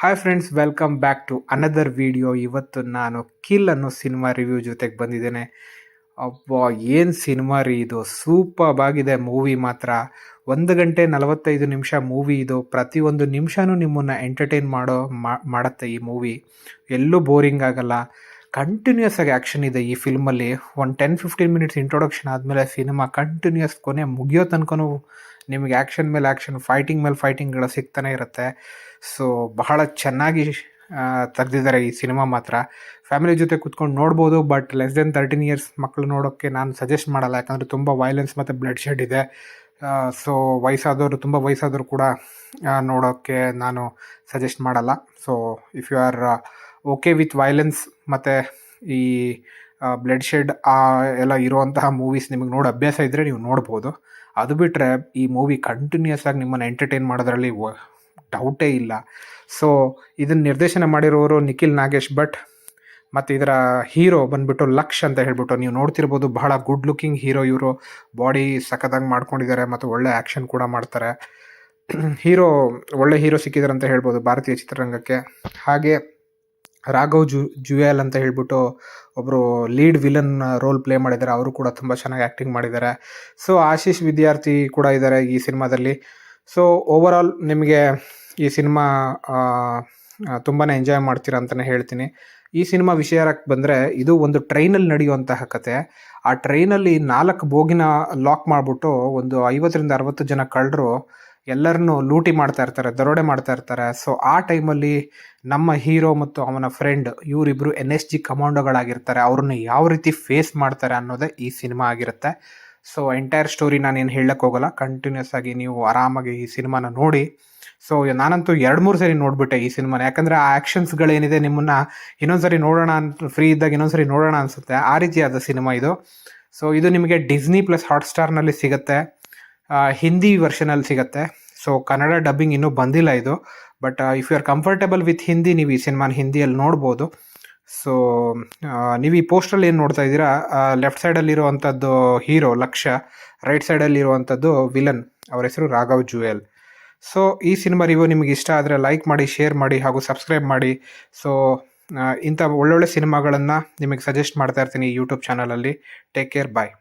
Hi friends, welcome back to another video. ಇವತ್ತು ನಾನು kill ಅನ್ನೋ ಸಿನಿಮಾ ರಿವ್ಯೂ ಜೊತೆಗೆ ಬಂದಿದ್ದೇನೆ. ಅಬ್ಬಾ, ಏನು ಸಿನಿಮಾ ರೀ ಇದು! ಸೂಪರ್ಬ್ ಆಗಿದೆ ಮೂವಿ ಮಾತ್ರ. 1 ಗಂಟೆ 45 ನಿಮಿಷ ಮೂವಿ ಇದು. ಪ್ರತಿಯೊಂದು ನಿಮಿಷನೂ ನಿಮ್ಮನ್ನು ಎಂಟರ್ಟೈನ್ ಮಾಡುತ್ತೆ ಈ ಮೂವಿ. ಎಲ್ಲೂ ಬೋರಿಂಗ್ ಆಗಲ್ಲ. ಕಂಟಿನ್ಯೂಸ್ ಆಗಿ ಆ್ಯಕ್ಷನ್ ಇದೆ ಈ ಫಿಲ್ಮಲ್ಲಿ. ಒಂದು 10-15 ಮಿನಿಟ್ಸ್ ಇಂಟ್ರೊಡಕ್ಷನ್ ಆದಮೇಲೆ ಸಿನಿಮಾ ಕಂಟಿನ್ಯೂಸ್ ಕೊನೆ ಮುಗಿಯೋ ತನಕನೂ ನಿಮಗೆ ಆ್ಯಕ್ಷನ್ ಮೇಲೆ ಆ್ಯಕ್ಷನ್, ಫೈಟಿಂಗ್ ಮೇಲೆ ಫೈಟಿಂಗ್ಗಳು ಸಿಗ್ತಾನೆ ಇರುತ್ತೆ. ಸೊ ಬಹಳ ಚೆನ್ನಾಗಿ ತೆಗ್ದಿದ್ದಾರೆ ಈ ಸಿನಿಮಾ ಮಾತ್ರ. ಫ್ಯಾಮಿಲಿ ಜೊತೆ ಕೂತ್ಕೊಂಡು ನೋಡ್ಬೋದು, ಬಟ್ ಲೆಸ್ ದೆನ್ 13 ಇಯರ್ಸ್ ಮಕ್ಕಳು ನೋಡೋಕ್ಕೆ ನಾನು ಸಜೆಸ್ಟ್ ಮಾಡಲ್ಲ. ಯಾಕಂದರೆ ತುಂಬ ವೈಲೆನ್ಸ್ ಮತ್ತು ಬ್ಲಡ್ ಶೆಡ್ ಇದೆ. ಸೊ ತುಂಬ ವಯಸ್ಸಾದವರು ಕೂಡ ನೋಡೋಕ್ಕೆ ನಾನು ಸಜೆಸ್ಟ್ ಮಾಡಲ್ಲ. So if you are okay with violence ಮತ್ತು ಈ ಬ್ಲಡ್ ಶೆಡ್ ಎಲ್ಲ ಇರುವಂತಹ ಮೂವೀಸ್ ನಿಮಗೆ ನೋಡಿ ಅಭ್ಯಾಸ ಇದ್ದರೆ ನೀವು ನೋಡ್ಬೋದು. ಅದು ಬಿಟ್ಟರೆ ಈ ಮೂವಿ ಕಂಟಿನ್ಯೂಸ್ ಆಗಿ ನಿಮ್ಮನ್ನು ಎಂಟರ್ಟೈನ್ ಮಾಡೋದ್ರಲ್ಲಿ ಡೌಟೇ ಇಲ್ಲ. ಸೊ ಇದನ್ನು ನಿರ್ದೇಶನ ಮಾಡಿರೋರು ನಿಖಿಲ್ ನಾಗೇಶ್ ಭಟ್, ಮತ್ತು ಇದರ ಹೀರೋ ಬಂದುಬಿಟ್ಟು ಲಕ್ಷ್ ಅಂತ ಹೇಳ್ಬಿಟ್ಟು ನೀವು ನೋಡ್ತಿರ್ಬೋದು. ಬಹಳ ಗುಡ್ ಲುಕಿಂಗ್ ಹೀರೋ ಇವರು. ಬಾಡಿ ಸಖತ್ತಾಗಿ ಮಾಡ್ಕೊಂಡಿದ್ದಾರೆ ಮತ್ತು ಒಳ್ಳೆ ಆ್ಯಕ್ಷನ್ ಕೂಡ ಮಾಡ್ತಾರೆ. ಒಳ್ಳೆ ಹೀರೋ ಸಿಕ್ಕಿದ್ದಾರೆ ಅಂತ ಹೇಳ್ಬೋದು ಭಾರತೀಯ ಚಿತ್ರರಂಗಕ್ಕೆ. ಹಾಗೆ ರಾಘವ್ ಜುಯಲ್ ಅಂತ ಹೇಳ್ಬಿಟ್ಟು ಒಬ್ಬರು ಲೀಡ್ ವಿಲನ್ ರೋಲ್ ಪ್ಲೇ ಮಾಡಿದ್ದಾರೆ. ಅವರು ಕೂಡ ತುಂಬ ಚೆನ್ನಾಗಿ ಆ್ಯಕ್ಟಿಂಗ್ ಮಾಡಿದ್ದಾರೆ. ಸೊ ಆಶೀಶ್ ವಿದ್ಯಾರ್ಥಿ ಕೂಡ ಇದ್ದಾರೆ ಈ ಸಿನಿಮಾದಲ್ಲಿ. ಸೊ ಓವರಾಲ್ ನಿಮಗೆ ಈ ಸಿನಿಮಾ ತುಂಬಾ ಎಂಜಾಯ್ ಮಾಡ್ತೀರಾ ಅಂತಲೇ ಹೇಳ್ತೀನಿ. ಈ ಸಿನಿಮಾ ವಿಷಯಕ್ಕೆ ಬಂದರೆ, ಇದು ಒಂದು ಟ್ರೈನಲ್ಲಿ ನಡೆಯುವಂತಹ ಕತೆ. ಆ ಟ್ರೈನಲ್ಲಿ 4 ಬೋಗಿನ ಲಾಕ್ ಮಾಡಿಬಿಟ್ಟು ಒಂದು 50-60 ಜನ ಕಳ್ಳರು ಎಲ್ಲರನ್ನೂ ಲೂಟಿ ಮಾಡ್ತಾ ಇರ್ತಾರೆ, ದರೋಡೆ ಮಾಡ್ತಾ ಇರ್ತಾರೆ. ಸೊ ಆ ಟೈಮಲ್ಲಿ ನಮ್ಮ ಹೀರೋ ಮತ್ತು ಅವನ ಫ್ರೆಂಡ್ ಇವರಿಬ್ಬರು NSG ಕಮಾಂಡೋಗಳಾಗಿರ್ತಾರೆ. ಅವ್ರನ್ನ ಯಾವ ರೀತಿ ಫೇಸ್ ಮಾಡ್ತಾರೆ ಅನ್ನೋದೇ ಈ ಸಿನಿಮಾ ಆಗಿರುತ್ತೆ. ಸೊ ಎಂಟೈರ್ ಸ್ಟೋರಿ ನಾನೇನು ಹೇಳಕ್ಕೆ ಹೋಗಲ್ಲ. ಕಂಟಿನ್ಯೂಸ್ ಆಗಿ ನೀವು ಆರಾಮಾಗಿ ಈ ಸಿನಿಮಾನ ನೋಡಿ. ಸೊ ನಾನಂತೂ 2-3 ಸರಿ ನೋಡಿಬಿಟ್ಟೆ ಈ ಸಿನಿಮಾನ. ಯಾಕಂದರೆ ಆ ಆ್ಯಕ್ಷನ್ಸ್ಗಳೇನಿದೆ ನಿಮ್ಮನ್ನು ಇನ್ನೊಂದ್ಸರಿ ನೋಡೋಣ ಅಂತ, ಫ್ರೀ ಇದ್ದಾಗ ಇನ್ನೊಂದ್ಸರಿ ನೋಡೋಣ ಅನಿಸುತ್ತೆ. ಆ ರೀತಿಯಾದ ಸಿನಿಮಾ ಇದು. ಸೊ ಇದು ನಿಮಗೆ Disney+ Hotstarನಲ್ಲಿ ಸಿಗುತ್ತೆ. ಹಿಂದಿ ವರ್ಷನಲ್ಲಿ ಸಿಗುತ್ತೆ. ಸೊ ಕನ್ನಡ ಡಬ್ಬಿಂಗ್ ಇನ್ನೂ ಬಂದಿಲ್ಲ ಇದು. But if you are comfortable with Hindi, ನೀವು ಈ ಸಿನಿಮಾನ ಹಿಂದಿಯಲ್ಲಿ ನೋಡ್ಬೋದು. ಸೊ ನೀವು ಈ ಪೋಸ್ಟಲ್ಲಿ ಏನು ನೋಡ್ತಾ ಇದ್ದೀರಾ, ಲೆಫ್ಟ್ ಸೈಡಲ್ಲಿರುವಂಥದ್ದು ಹೀರೋ ಲಕ್ಷ್ಯ, ರೈಟ್ ಸೈಡಲ್ಲಿರುವಂಥದ್ದು ವಿಲನ್. ಅವ್ರ ಹೆಸರು ರಾಘವ್ ಜುಯಲ್. ಸೊ ಈ ಸಿನಿಮಾ ರಿವ್ಯೂ ನಿಮಗೆ ಇಷ್ಟ ಆದರೆ ಲೈಕ್ ಮಾಡಿ, ಶೇರ್ ಮಾಡಿ ಹಾಗೂ ಸಬ್ಸ್ಕ್ರೈಬ್ ಮಾಡಿ. ಸೊ ಇಂಥ ಒಳ್ಳೊಳ್ಳೆ ಸಿನಿಮಾಗಳನ್ನು ನಿಮಗೆ ಸಜೆಸ್ಟ್ ಮಾಡ್ತಾ ಇರ್ತೀನಿ ಈ ಯೂಟ್ಯೂಬ್ ಚಾನಲಲ್ಲಿ. ಟೇಕ್ ಕೇರ್, ಬಾಯ್.